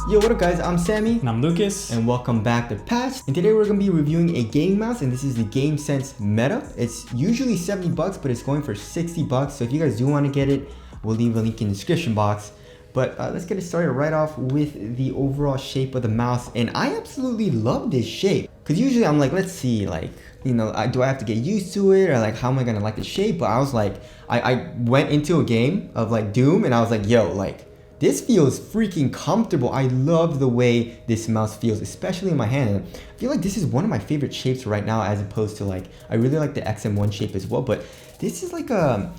Yo, what up guys, I'm Sammy. And I'm Lucas. And welcome back to Patch. And today we're going to be reviewing a gaming mouse, and this is the Gamesense Meta. It's usually $70, but it's going for $60. So if you guys do want to get it, we'll leave a link in the description box. But let's get it started right off with the overall shape of the mouse. And I absolutely love this shape. Because usually I'm like, let's see, like, you know, do I have to get used to it? Or like, how am I going to like the shape? But I was like, I went into a game of like Doom and I was like, yo, like, this feels freaking comfortable. I love the way this mouse feels, especially in my hand. And I feel like this is one of my favorite shapes right now, as opposed to like, I really like the XM1 shape as well, but this is like a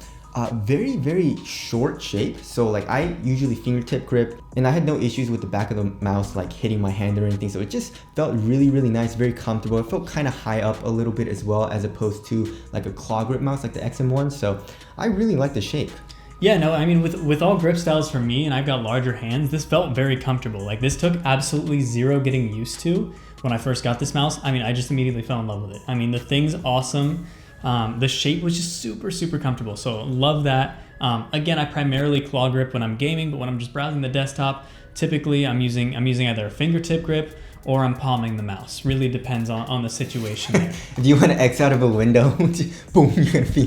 very, very short shape. So like I usually fingertip grip, and I had no issues with the back of the mouse like hitting my hand or anything. So it just felt really, really nice, very comfortable. It felt kind of high up a little bit as well, as opposed to like a claw grip mouse like the XM1. So I really like the shape. Yeah, no, I mean, with all grip styles for me, and I've got larger hands, this felt very comfortable. Like, this took absolutely zero getting used to when I first got this mouse. I mean, I just immediately fell in love with it. I mean, the thing's awesome. The shape was just super, super comfortable. So love that. Again, I primarily claw grip when I'm gaming, but when I'm just browsing the desktop, typically I'm using either a fingertip grip or I'm palming the mouse. Really depends on the situation there. If you want to X out of a window, boom, you're gonna flick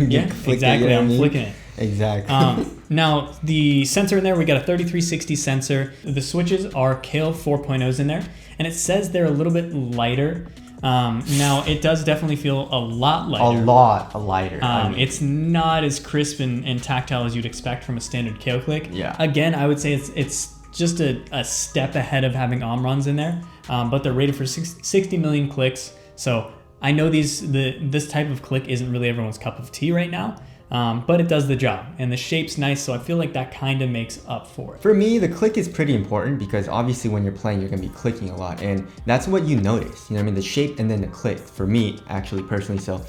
exactly. it, you know I'm flicking it. Exactly. Now, the sensor in there, we got a 3360 sensor. The switches are Kale 4.0s in there, and it says they're a little bit lighter. Now, it does definitely feel a lot lighter. A lot lighter. It's not as crisp and tactile as you'd expect from a standard Kale click. Yeah. Again, I would say it's just a step ahead of having Omrons in there, but they're rated for 60 million clicks. So I know this type of click isn't really everyone's cup of tea right now. But it does the job, and the shape's nice, so I feel like that kind of makes up for it. For me, the click is pretty important because obviously when you're playing, you're gonna be clicking a lot, and that's what you notice. You know what I mean? The shape and then the click, for me, actually, personally. So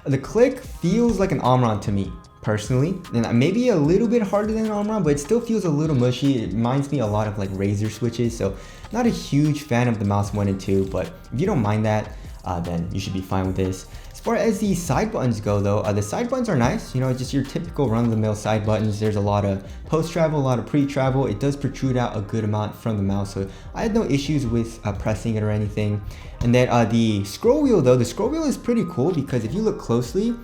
the click feels like an Omron to me, personally, and maybe a little bit harder than an Omron, but it still feels a little mushy. It reminds me a lot of like Razer switches, so not a huge fan of the mouse 1 and 2, but if you don't mind that, then you should be fine with this. As far as the side buttons go though, the side buttons are nice, you know, just your typical run-of-the-mill side buttons. There's a lot of post-travel, a lot of pre-travel. It does protrude out a good amount from the mouse, so I had no issues with pressing it or anything. And then the scroll wheel though, the scroll wheel is pretty cool because if you look closely,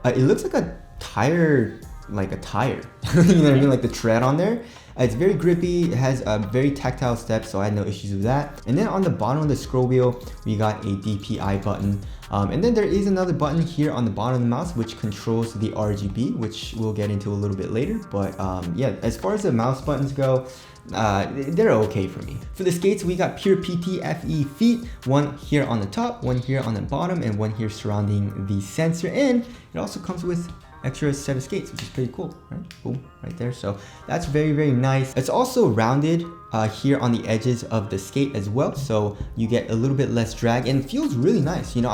it looks like a tire. You know what I mean, like the tread on there. It's very grippy, it has a very tactile step, so I had no issues with that. And then on the bottom of the scroll wheel, we got a DPI button. And then there is another button here on the bottom of the mouse which controls the RGB, which we'll get into a little bit later. But yeah, as far as the mouse buttons go, they're okay for me. For the skates, we got pure PTFE feet, one here on the top, one here on the bottom, and one here surrounding the sensor. And it also comes with extra set of skates, which is pretty cool, right? Boom, right there. So that's very, very nice. It's also rounded here on the edges of the skate as well, so you get a little bit less drag and it feels really nice. You know,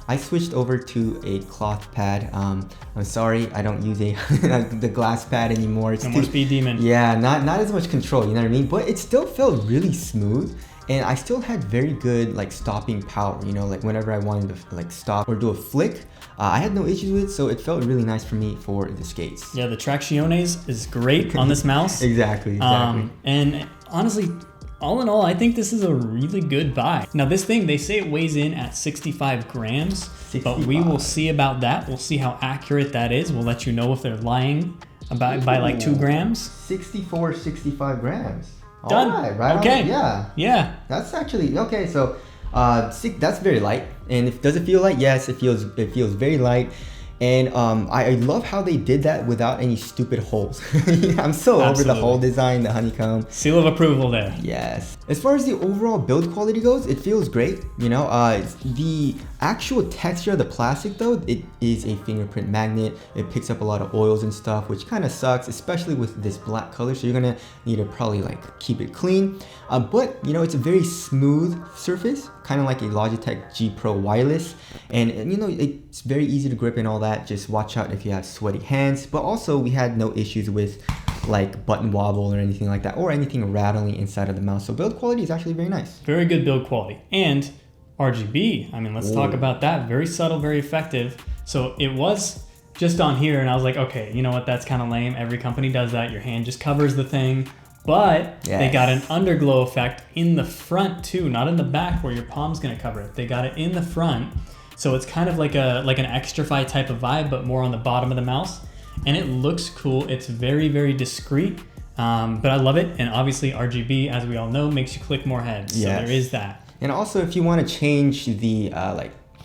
I switched over to a cloth pad. I'm sorry, I don't use the glass pad anymore. It's no more Speed Demon. Yeah, not as much control, you know what I mean? But it still felt really smooth. And I still had very good like stopping power, you know, like whenever I wanted to like stop or do a flick, I had no issues with it, so it felt really nice for me for the skates. Yeah, the Tracciones is great on this mouse. Exactly. And honestly, all in all, I think this is a really good buy. Now this thing, they say it weighs in at 65 grams, 65. But we will see about that. We'll see how accurate that is. We'll let you know if they're lying by like 2 grams. 65 grams. Done. All right, okay. On, yeah. That's actually okay. So, that's very light. And does it feel light? Yes, it feels very light. And I love how they did that without any stupid holes. I'm so over the hole design, the honeycomb. Seal of approval there. Yes. As far as the overall build quality goes, it feels great. You know, the actual texture of the plastic though, it is a fingerprint magnet. It picks up a lot of oils and stuff, which kind of sucks, especially with this black color. So you're gonna need to probably like keep it clean. But you know, it's a very smooth surface, kind of like a Logitech G Pro wireless. And you know, it's very easy to grip and all that. Just watch out if you have sweaty hands. But also we had no issues with like button wobble or anything like that, or anything rattling inside of the mouse. So build quality is actually very nice. Very good build quality. And RGB, I mean, let's talk about that. Very subtle, very effective. So it was just on here and I was like, okay, you know what? That's kind of lame. Every company does that. Your hand just covers the thing. But they got an underglow effect in the front too, not in the back where your palm's gonna cover it. They got it in the front. So it's kind of like an Extrify type of vibe, but more on the bottom of the mouse. And it looks cool. It's very, very discreet, but I love it. And obviously RGB, as we all know, makes you click more heads. So there is that. And also if you want to change the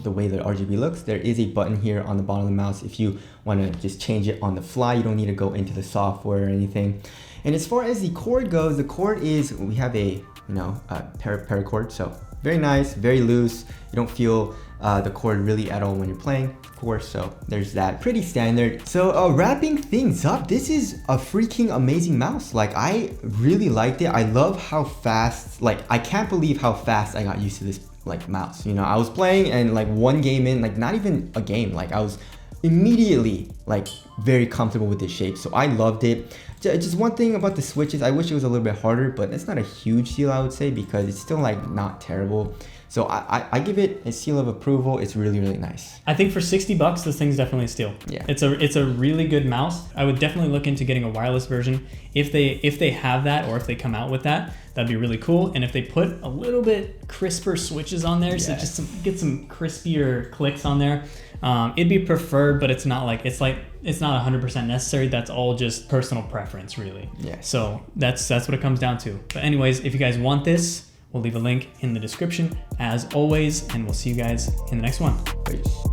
the way that RGB looks, there is a button here on the bottom of the mouse. If you want to just change it on the fly, you don't need to go into the software or anything. And as far as the cord goes, the cord is, we have a, paracord, so very nice, very loose. You don't feel the cord really at all when you're playing, of course, so there's that. Pretty standard. So wrapping things up, this is a freaking amazing mouse. Like, I really liked it. I love how fast, like, I can't believe how fast I got used to this mouse. I was playing and one game in, not even a game, I was immediately very comfortable with this shape. So I loved it. Just one thing about the switches, I wish it was a little bit harder, but it's not a huge deal, I would say, because it's still not terrible. So I give it a seal of approval. It's really, really nice. I think for $60, this thing's definitely a steal. Yeah. It's a really good mouse. I would definitely look into getting a wireless version. If they have that, or if they come out with that, that'd be really cool. And if they put a little bit crisper switches on there, so just get some crispier clicks on there, it'd be preferred, but it's not it's not 100% necessary. That's all just personal preference, really. Yeah. So that's what it comes down to. But anyways, if you guys want this, we'll leave a link in the description as always, and we'll see you guys in the next one. Peace.